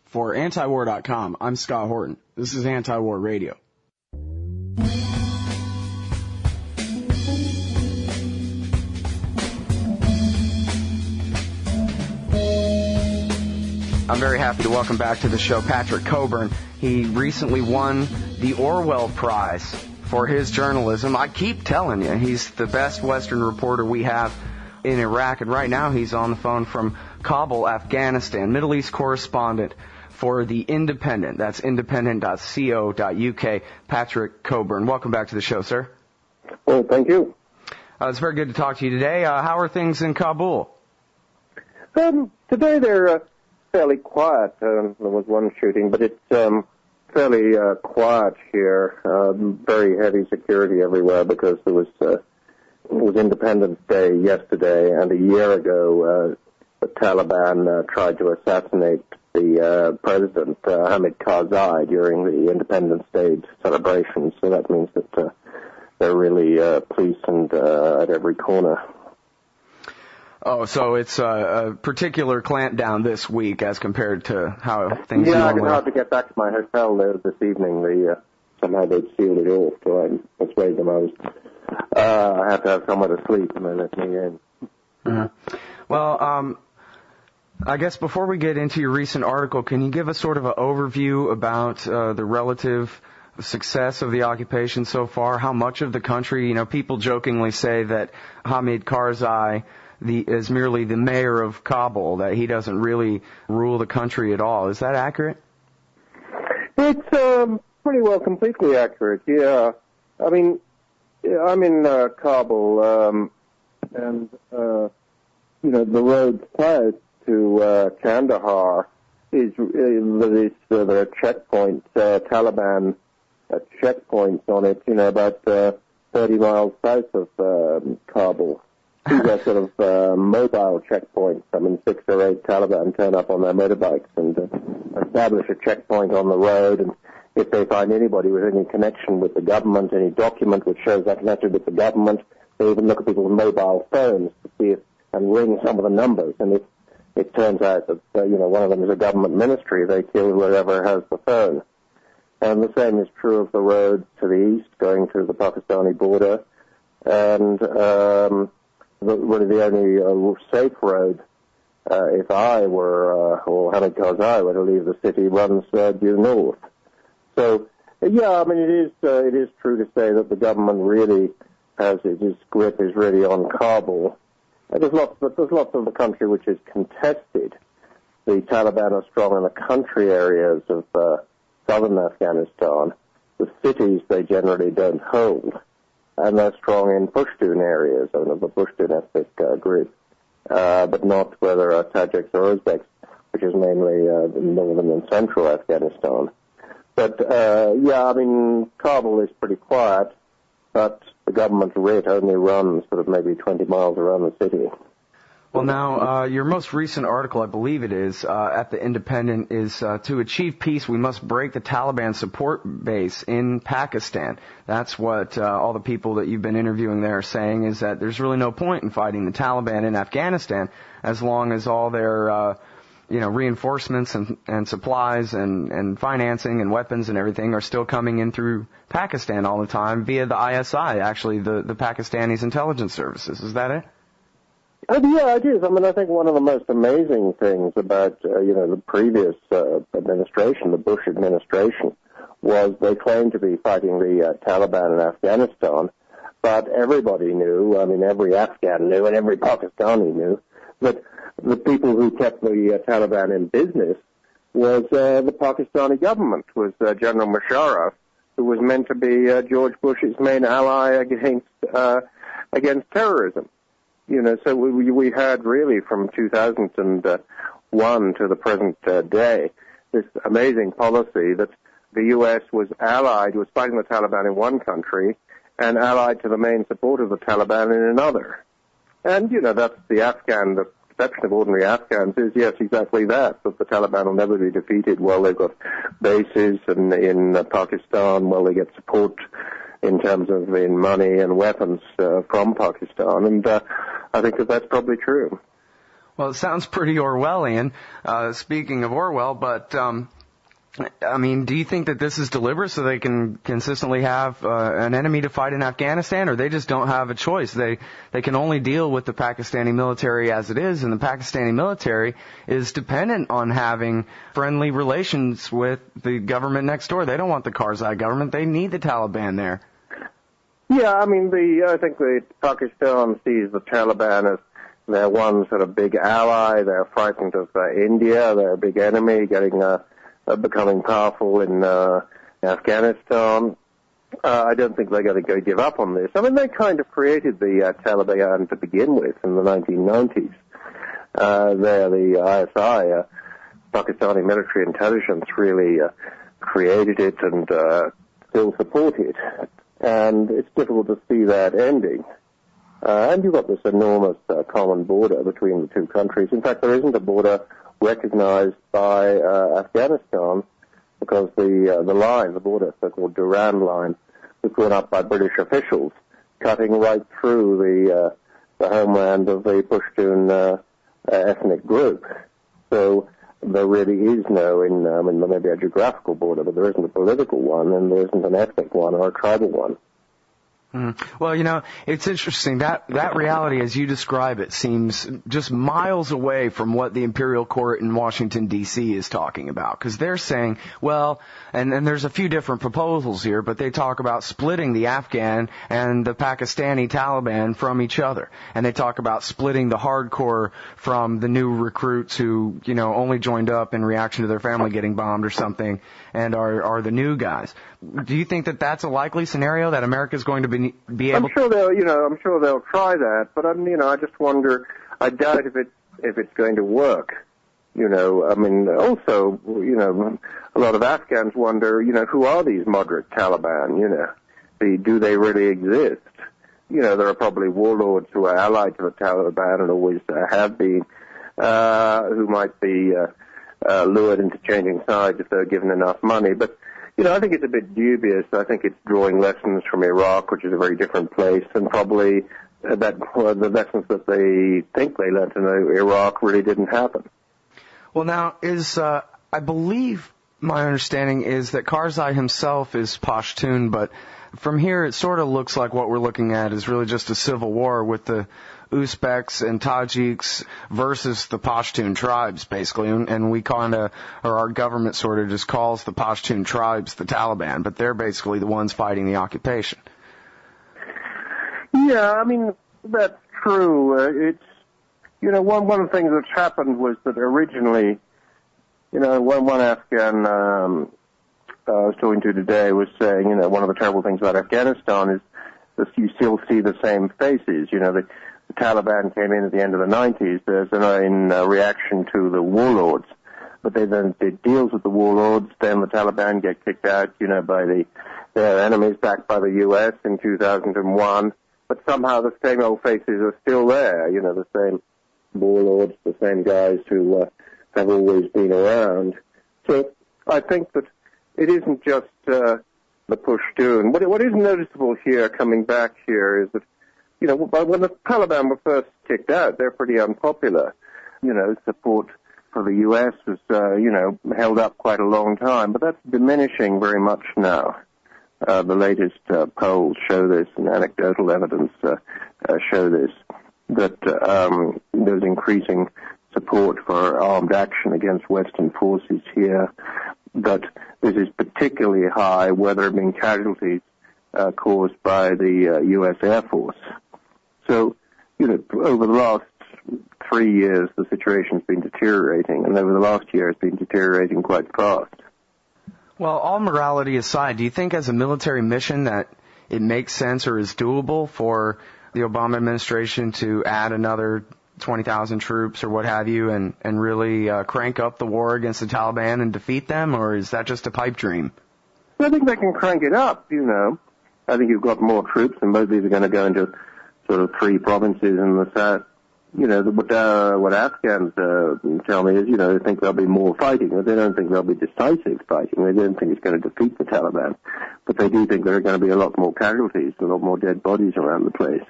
For antiwar.com, I'm Scott Horton. This is Anti-War Radio. I'm very happy to welcome back to the show Patrick Cockburn. He recently won the Orwell Prize for his journalism. I keep telling you, he's the best Western reporter we have in Iraq, and right now he's on the phone from Kabul, Afghanistan, Middle East correspondent for The Independent. That's independent.co.uk. Patrick Cockburn, welcome back to the show, sir. Well, thank you. It's very good to talk to you today. How are things in Kabul? Today they're fairly quiet. There was one shooting, but it's fairly quiet here. Very heavy security everywhere because it was Independence Day yesterday, and a year ago the Taliban tried to assassinate the president, Hamid Karzai, during the Independence Day celebrations. So that means that they're really policed at every corner. Oh, so it's a particular clampdown this week as compared to how things normally... Yeah, I can hardly get back to my hotel there this evening. Somehow they'd sealed it off, so I persuaded them I have to have somewhere to sleep, and they let me in. Mm-hmm. Well, I guess before we get into your recent article, can you give us sort of an overview about the relative success of the occupation so far? How much of the country, people jokingly say that Hamid Karzai is merely the mayor of Kabul, that he doesn't really rule the country at all. Is that accurate? It's pretty well completely accurate, yeah. I mean, I'm in Kabul, and, the road prior to Kandahar there are checkpoints, Taliban checkpoints on it, about 30 miles south of Kabul. These are sort of mobile checkpoints. 6 or 8 Taliban turn up on their motorbikes and establish a checkpoint on the road, and if they find anybody with any connection with the government, any document which shows they're connected with the government, they even look at people's mobile phones to see if, and ring some of the numbers, and if it turns out that, one of them is a government ministry, they kill whoever has the phone. And the same is true of the road to the east, going to the Pakistani border, and really the only safe road, if I were, or Hamid Karzai were to leave the city, runs due north. So, yeah, it is true to say that the government really its grip is really on Kabul. There's lots of the country which is contested. The Taliban are strong in the country areas of southern Afghanistan. The cities they generally don't hold. And they're strong in Pushtun areas, of the Pushtun ethnic group, but not where there are Tajiks or Uzbeks, which is mainly northern and central Afghanistan. But, Kabul is pretty quiet, but the government writ only runs sort of maybe 20 miles around the city. Well, now, your most recent article, I believe it is, at The Independent, is to achieve peace, we must break the Taliban support base in Pakistan. That's what all the people that you've been interviewing there are saying, is that there's really no point in fighting the Taliban in Afghanistan as long as all their reinforcements and supplies and financing and weapons and everything are still coming in through Pakistan all the time via the ISI, actually, the Pakistanis intelligence services. Is that it? Yeah, it is. I think one of the most amazing things about, the previous administration, the Bush administration, was they claimed to be fighting the Taliban in Afghanistan, but everybody knew, every Afghan knew and every Pakistani knew, that the people who kept the Taliban in business was the Pakistani government, was General Musharraf, who was meant to be George Bush's main ally against terrorism. So we had really from 2001 to the present day this amazing policy that the U.S. was fighting the Taliban in one country and allied to the main support of the Taliban in another. And, that's the perception of ordinary Afghans is, yes, exactly that the Taliban will never be defeated. Well, they've got bases in Pakistan, well, they get support in terms of in money and weapons from Pakistan, and I think that's probably true. Well, it sounds pretty Orwellian, speaking of Orwell, but I mean, do you think that this is deliberate so they can consistently have an enemy to fight in Afghanistan, or they just don't have a choice? They can only deal with the Pakistani military as it is, and the Pakistani military is dependent on having friendly relations with the government next door. They don't want the Karzai government. They need the Taliban there. Yeah, I mean, I think Pakistan sees the Taliban as their one sort of big ally. They're frightened of India. They're a big enemy, becoming powerful in Afghanistan. I don't think they're going to go give up on this. I mean, they kind of created the Taliban to begin with in the 1990s. The ISI, Pakistani military intelligence, really created it and still support it. And it's difficult to see that ending. And you've got this enormous common border between the two countries. In fact, there isn't a border recognized by Afghanistan because the border, so-called Durand line, was drawn up by British officials, cutting right through the homeland of the Pashtun ethnic group. So there really is no, there may be a geographical border, but there isn't a political one, and there isn't an ethnic one or a tribal one. Well, it's interesting. That reality, as you describe it, seems just miles away from what the Imperial Court in Washington, D.C. is talking about. Because they're saying, well, and there's a few different proposals here, but they talk about splitting the Afghan and the Pakistani Taliban from each other. And they talk about splitting the hardcore from the new recruits who, only joined up in reaction to their family getting bombed or something, and are the new guys. Do you think that that's a likely scenario, that America is going to be able? I'm sure they'll try that, but I just wonder. I doubt if it's going to work. Also, a lot of Afghans wonder, who are these moderate Taliban? Do they really exist? There are probably warlords who are allied to the Taliban and always have been, who might be lured into changing sides if they're given enough money, but. I think it's a bit dubious. I think it's drawing lessons from Iraq, which is a very different place, and probably the lessons that they think they learned in Iraq really didn't happen. Well, now, I believe my understanding is that Karzai himself is Pashtun, but from here it sort of looks like what we're looking at is really just a civil war with the Uzbeks and Tajiks versus the Pashtun tribes, basically, and we our government sort of just calls the Pashtun tribes the Taliban, but they're basically the ones fighting the occupation. Yeah, I mean, that's true. It's, one of the things that's happened was that originally, one Afghan I was talking to today was saying, one of the terrible things about Afghanistan is that you still see the same faces. The Taliban came in at the end of the 90s in reaction to the warlords, but they then did deals with the warlords. Then the Taliban get kicked out, by their enemies, backed by the U.S. in 2001. But somehow the same old faces are still there, the same warlords, the same guys who have always been around. So I think that it isn't just the Pashtun. What is noticeable here, coming back here, is that when the Taliban were first kicked out, they're pretty unpopular. Support for the U.S. was, held up quite a long time, but that's diminishing very much now. The latest polls show this, and anecdotal evidence show this, that there's increasing support for armed action against Western forces here, but this is particularly high where there have been casualties caused by the U.S. Air Force. So, over the last 3 years, the situation's been deteriorating, and over the last year, it's been deteriorating quite fast. Well, all morality aside, do you think as a military mission that it makes sense or is doable for the Obama administration to add another 20,000 troops or what have you and really crank up the war against the Taliban and defeat them, or is that just a pipe dream? I think they can crank it up, I think you've got more troops, and both of these are going to go into sort of 3 provinces in the south. What Afghans tell me is, they think there'll be more fighting, but they don't think there'll be decisive fighting. They don't think it's going to defeat the Taliban, but they do think there are going to be a lot more casualties, a lot more dead bodies around the place.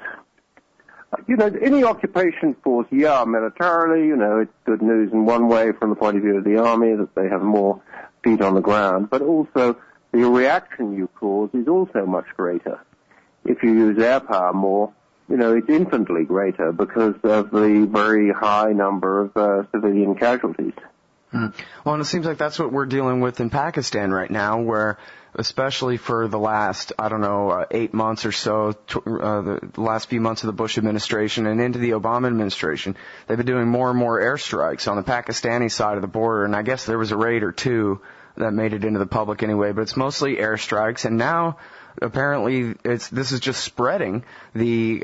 Any occupation force, militarily, it's good news in one way from the point of view of the army that they have more feet on the ground, but also the reaction you cause is also much greater. If you use air power more, it's infinitely greater because of the very high number of civilian casualties. Well, and it seems like that's what we're dealing with in Pakistan right now, where especially for the last, 8 months or so, the last few months of the Bush administration and into the Obama administration, they've been doing more and more airstrikes on the Pakistani side of the border, and I guess there was a raid or two that made it into the public anyway, but it's mostly airstrikes, and now apparently this is just spreading. The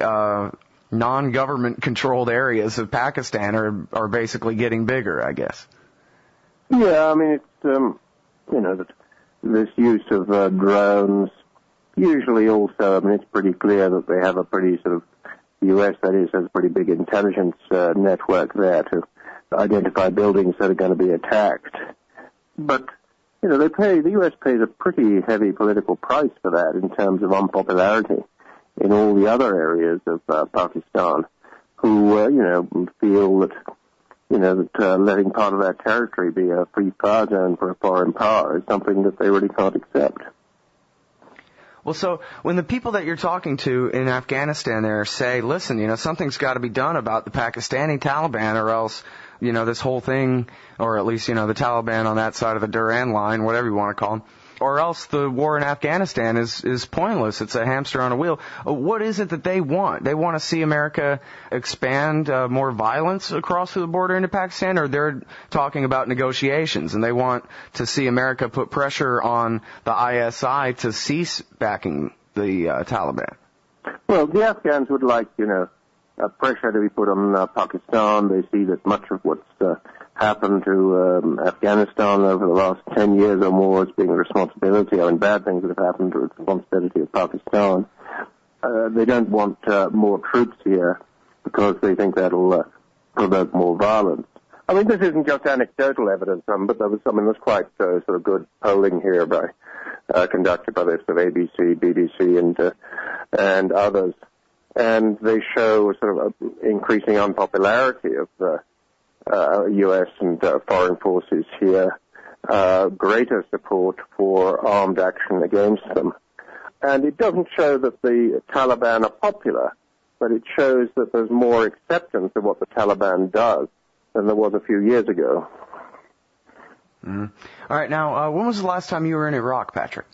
non-government controlled areas of Pakistan are basically getting bigger, I guess. Yeah, it's, this use of drones, usually also, it's pretty clear that they have a pretty sort of, the U.S., that is, has a pretty big intelligence network there to identify buildings that are going to be attacked. But, the U.S. pays a pretty heavy political price for that in terms of unpopularity in all the other areas of Pakistan, who, feel that, that letting part of their territory be a free fire zone for a foreign power is something that they really can't accept. Well, so when the people that you're talking to in Afghanistan there say, listen, something's got to be done about the Pakistani Taliban or else, this whole thing, or at least, the Taliban on that side of the Durand line, whatever you want to call them, or else the war in Afghanistan is pointless. It's a hamster on a wheel. What is it that they want? They want to see America expand more violence across the border into Pakistan, or they're talking about negotiations and they want to see America put pressure on the ISI to cease backing the Taliban? Well, the Afghans would like, pressure to be put on Pakistan. They see that much of what's happened to Afghanistan over the last 10 years or more as being a responsibility. Bad things that have happened are the responsibility of Pakistan. They don't want more troops here because they think that'll provoke more violence. This isn't just anecdotal evidence, but there was there's quite sort of good polling here conducted by the sort of ABC, BBC, and others. And they show sort of increasing unpopularity of the U.S. and foreign forces here, greater support for armed action against them. And it doesn't show that the Taliban are popular, but it shows that there's more acceptance of what the Taliban does than there was a few years ago. Mm-hmm. All right, now, when was the last time you were in Iraq, Patrick?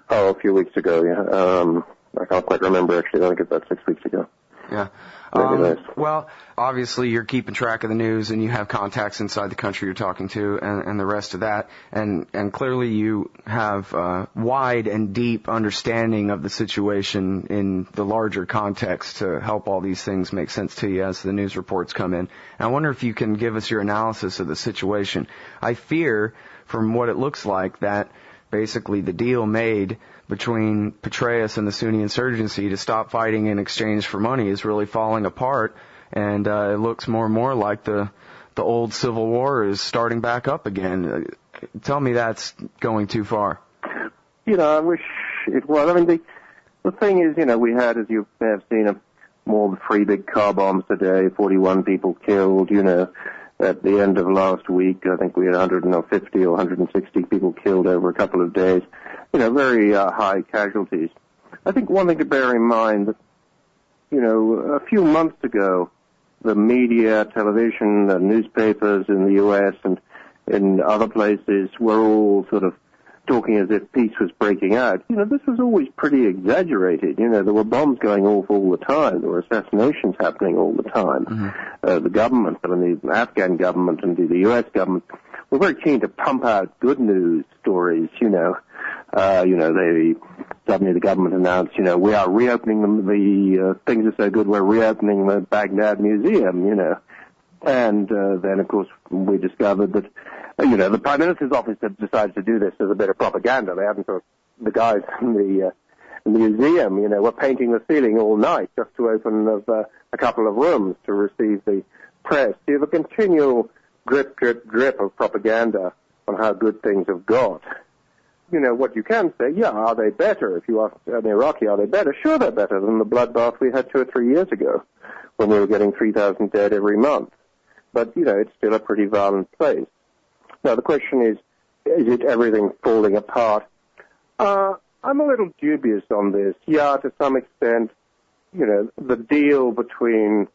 Oh, a few weeks ago, yeah. I can't quite remember, actually. I think it's about 6 weeks ago. Yeah. Well, obviously you're keeping track of the news and you have contacts inside the country you're talking to and the rest of that. And clearly you have wide and deep understanding of the situation in the larger context to help all these things make sense to you as the news reports come in. And I wonder if you can give us your analysis of the situation. I fear, from what it looks like, that basically the deal made between Petraeus and the Sunni insurgency to stop fighting in exchange for money is really falling apart, and it looks more and more like the old civil war is starting back up again. Tell me that's going too far. I wish it was. The thing is, we had, as you may have seen, more than 3 big car bombs today, 41 people killed, At the end of last week, I think we had 150 or 160 people killed over a couple of days. Very high casualties. I think one thing to bear in mind that, a few months ago, the media, television, newspapers in the U.S. and in other places were all sort of talking as if peace was breaking out. This was always pretty exaggerated. There were bombs going off all the time. There were assassinations happening all the time. Mm-hmm. The government, the Afghan government and the U.S. government were very keen to pump out good news stories, Suddenly the government announced, we are reopening them. The things are so good, we're reopening the Baghdad Museum, And then, of course, we discovered that, the Prime Minister's office had decided to do this as a bit of propaganda. They hadn't thought the guys in the museum, were painting the ceiling all night just to open a couple of rooms to receive the press. You have a continual drip, drip, drip of propaganda on how good things have got. what you can say, are they better? If you ask an Iraqi, are they better? Sure, they're better than the bloodbath we had 2 or 3 years ago when we were getting 3,000 dead every month. But, it's still a pretty violent place. Now, the question is it everything falling apart? I'm a little dubious on this. Yeah, to some extent, the deal between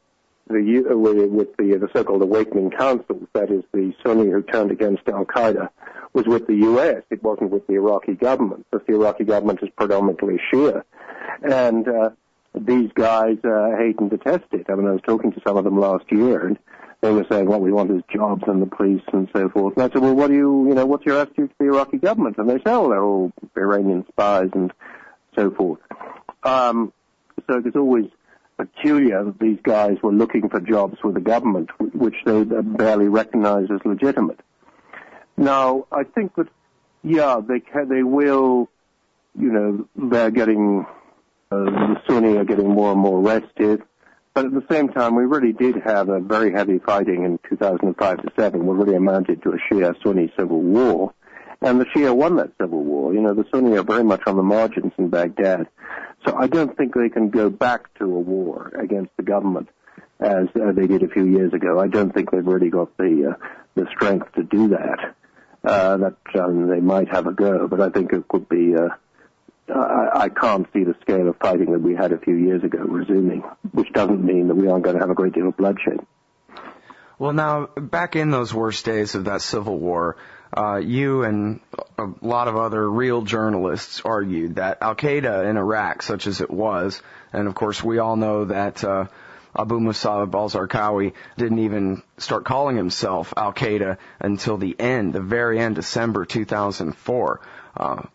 with the so-called awakening councils, that is the Sunni who turned against al-Qaeda, was with the U.S. It wasn't with the Iraqi government, because the Iraqi government is predominantly Shia. And these guys hate and detest it. I mean, I was talking to some of them last year, and they were saying, what we want is jobs and the police and so forth. And I said, well, what's your attitude to the Iraqi government? And they say, oh, they're all Iranian spies and so forth. So it's always peculiar that these guys were looking for jobs with the government, which they barely recognize as legitimate. Now, I think that, they will, they're getting, the Sunni are getting more and more restive. But at the same time, we really did have a very heavy fighting in 2005 to 7, what really amounted to a Shia-Sunni civil war. And the Shia won that civil war. The Sunni are very much on the margins in Baghdad. So I don't think they can go back to a war against the government as they did a few years ago. I don't think they've really got the strength to do that. They might have a go, but I think it could be... I can't see the scale of fighting that we had a few years ago resuming, which doesn't mean that we aren't going to have a great deal of bloodshed. Well, now, back in those worst days of that civil war, you and a lot of other real journalists argued that al-Qaeda in Iraq, such as it was, and of course we all know that Abu Musab al-Zarqawi didn't even start calling himself al-Qaeda until the very end, December 2004.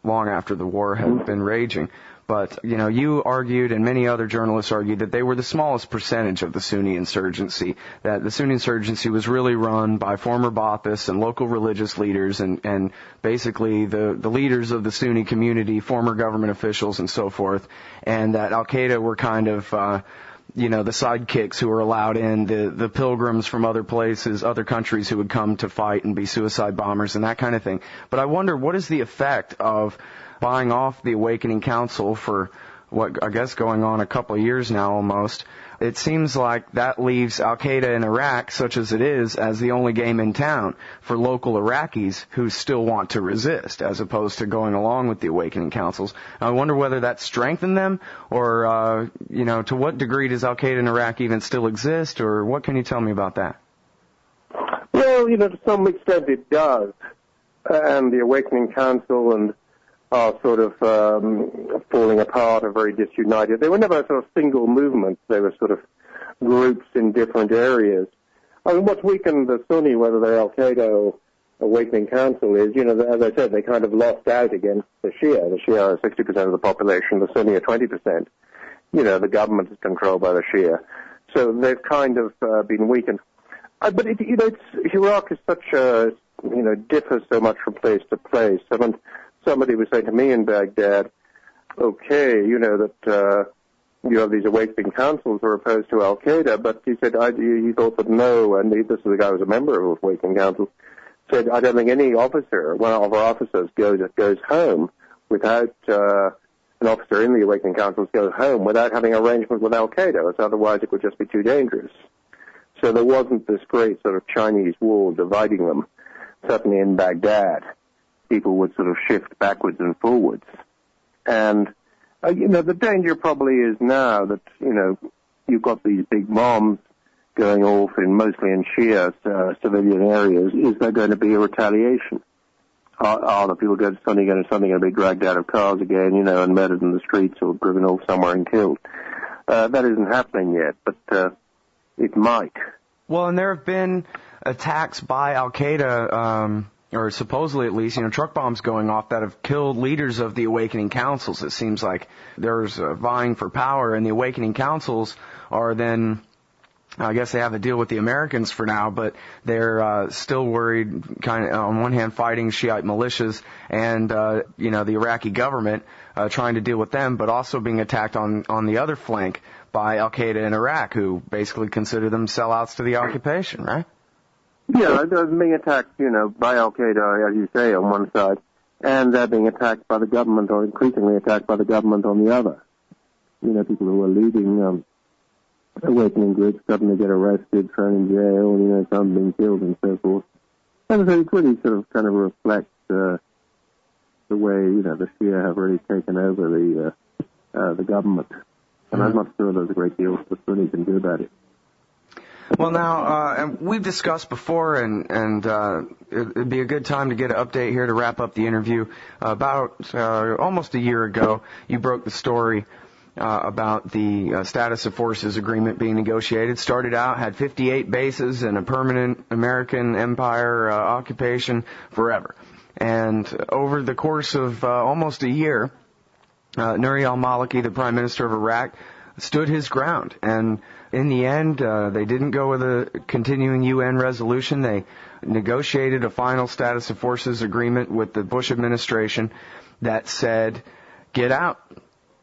Long after the war had been raging. But, you argued, and many other journalists argued, that they were the smallest percentage of the Sunni insurgency, that the Sunni insurgency was really run by former Baathists and local religious leaders and basically the leaders of the Sunni community, former government officials and so forth, and that al-Qaeda were kind of... the sidekicks who were allowed in, the pilgrims from other places, other countries who would come to fight and be suicide bombers and that kind of thing. But I wonder, what is the effect of buying off the Awakening Council for what I guess going on a couple of years now almost? It seems like that leaves al-Qaeda in Iraq, such as it is, as the only game in town for local Iraqis who still want to resist, as opposed to going along with the Awakening Councils. I wonder whether that strengthened them, or, to what degree does al-Qaeda in Iraq even still exist, or what can you tell me about that? Well, to some extent it does. And the Awakening Council and are sort of falling apart, are very disunited. They were never a sort of single movement. They were sort of groups in different areas. I mean, what's weakened the Sunni, whether they're al-Qaeda or Awakening Council, is, as I said, they kind of lost out against the Shia. The Shia are 60% of the population, the Sunni are 20%. The government is controlled by the Shia. So they've kind of been weakened. But, Iraq is such a, differs so much from place to place. I mean, somebody was saying to me in Baghdad, okay, that you have these awakening councils who are opposed to al-Qaeda, but he said he thought that no, and this is the guy who was a member of the awakening council, said, I don't think any officer, one of our officers goes home without, an officer in the awakening councils goes home without having arrangement with al-Qaeda, as otherwise it would just be too dangerous. So there wasn't this great sort of Chinese wall dividing them, certainly in Baghdad. People would sort of shift backwards and forwards. And, the danger probably is now that, you've got these big bombs going off mostly in Shia civilian areas. Is there going to be a retaliation? Are the people suddenly going to be dragged out of cars again, and murdered in the streets or driven off somewhere and killed? That isn't happening yet, but it might. Well, and there have been attacks by al-Qaeda, or supposedly at least, truck bombs going off that have killed leaders of the Awakening Councils. It seems like there's vying for power, and the Awakening Councils are then, I guess they have a deal with the Americans for now, but they're still worried, kind of, on one hand, fighting Shiite militias and, the Iraqi government, trying to deal with them, but also being attacked on the other flank by al-Qaeda in Iraq, who basically consider them sellouts to the occupation, right? Yeah, they're being attacked, by al-Qaeda, as you say, on one side, and they're being attacked by the government, or increasingly attacked by the government on the other. People who are leading awakening groups suddenly get arrested, thrown in jail, some being killed and so forth. And so it really sort of kind of reflects the way, the Shia have really taken over the government. And I'm not sure there's a great deal that Sunni can do about it. Well, now, and we've discussed before, and it'd be a good time to get an update here to wrap up the interview. About almost a year ago, you broke the story about the status of forces agreement being negotiated. Started out, had 58 bases and a permanent American empire occupation forever. And over the course of almost a year, Nouri al-Maliki, the Prime Minister of Iraq, stood his ground. And in the end, they didn't go with a continuing UN resolution. They negotiated a final status of forces agreement with the Bush administration that said, get out.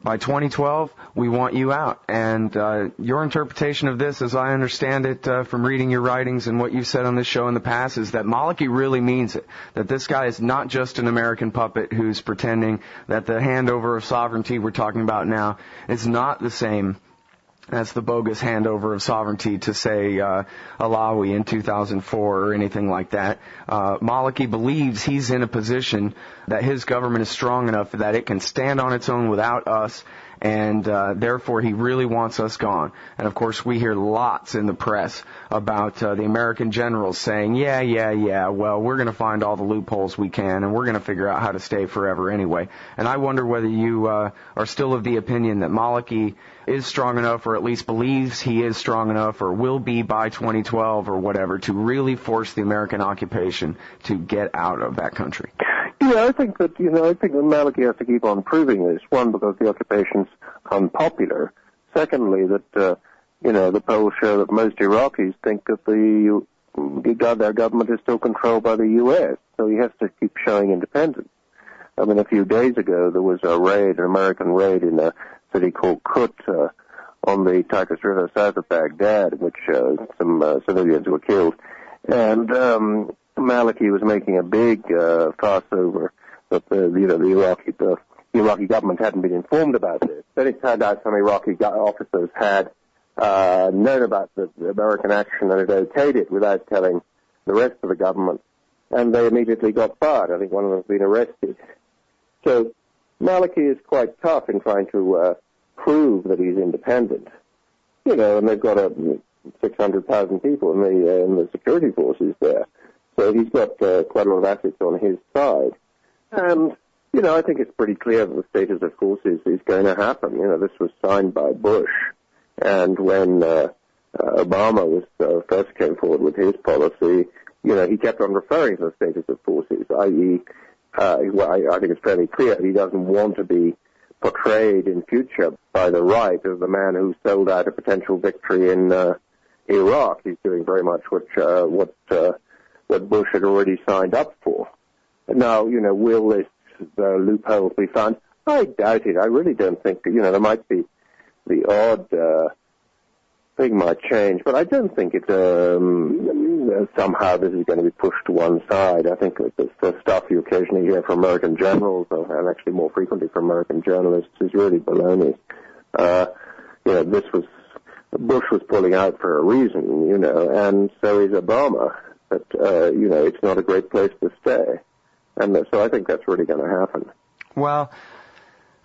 By 2012, we want you out. And your interpretation of this, as I understand it from reading your writings and what you've said on this show in the past, is that Maliki really means it. That this guy is not just an American puppet who's pretending that the handover of sovereignty we're talking about now is not the same as the bogus handover of sovereignty to, say, Alawi in 2004 or anything like that. Maliki believes he's in a position that his government is strong enough that it can stand on its own without us, and therefore he really wants us gone. And, of course, we hear lots in the press about the American generals saying, yeah, well, we're going to find all the loopholes we can, and we're going to figure out how to stay forever anyway. And I wonder whether you are still of the opinion that Maliki is strong enough, or at least believes he is strong enough, or will be by 2012 or whatever, to really force the American occupation to get out of that country. Yeah, I think that Maliki has to keep on proving this. One, because the occupation's unpopular. Secondly, that the polls show that most Iraqis think that their government is still controlled by the U.S. So he has to keep showing independence. I mean, a few days ago there was an American raid in a city called Kut on the Tigris River south of Baghdad, in which some civilians were killed. And Maliki was making a big fuss over that the Iraqi government hadn't been informed about this. Then it turned out some Iraqi officers had known about the American action and had okayed it without telling the rest of the government, and they immediately got fired. I think one of them has been arrested. So Maliki is quite tough in trying to prove that he's independent. And they've got 600,000 people in the security forces there. So he's got quite a lot of assets on his side. And, I think it's pretty clear that the status of forces is going to happen. This was signed by Bush. And when Obama first came forward with his policy, he kept on referring to the status of forces, i.e., I think it's fairly clear he doesn't want to be portrayed in future by the right as the man who sold out a potential victory in Iraq. He's doing very much what Bush had already signed up for. Now, will this loophole be found? I doubt it. I really don't think. There might be the odd thing might change, but I don't think it somehow this is going to be pushed to one side. I think that the stuff you occasionally hear from American generals, and actually more frequently from American journalists, is really baloney. Bush was pulling out for a reason, and so is Obama. But it's not a great place to stay, and so I think that's really going to happen. Well,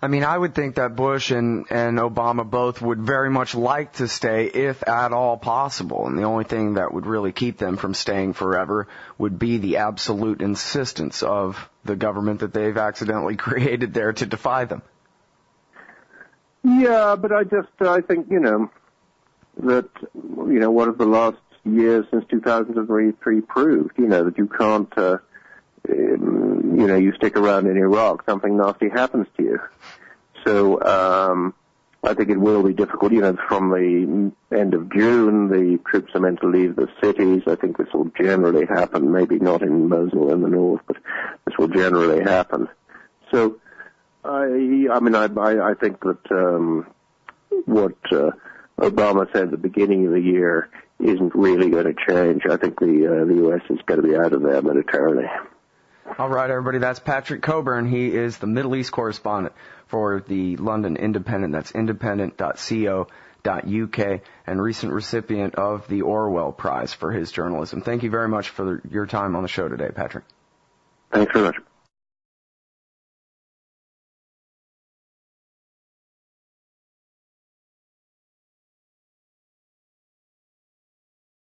I mean, I would think that Bush and Obama both would very much like to stay, if at all possible. And the only thing that would really keep them from staying forever would be the absolute insistence of the government that they've accidentally created there to defy them. Yeah, but I think, that, what have the last years since 2003 proved, that you can't, you stick around in Iraq, something nasty happens to you. So I think it will be difficult. From the end of June, the troops are meant to leave the cities. I think this will generally happen, maybe not in Mosul in the north, but this will generally happen. So, I think that what Obama said at the beginning of the year isn't really going to change. I think the U.S. is going to be out of there militarily. All right, everybody, that's Patrick Cockburn. He is the Middle East correspondent for the London Independent. That's independent.co.uk, and recent recipient of the Orwell Prize for his journalism. Thank you very much for your time on the show today, Patrick. Thanks very much.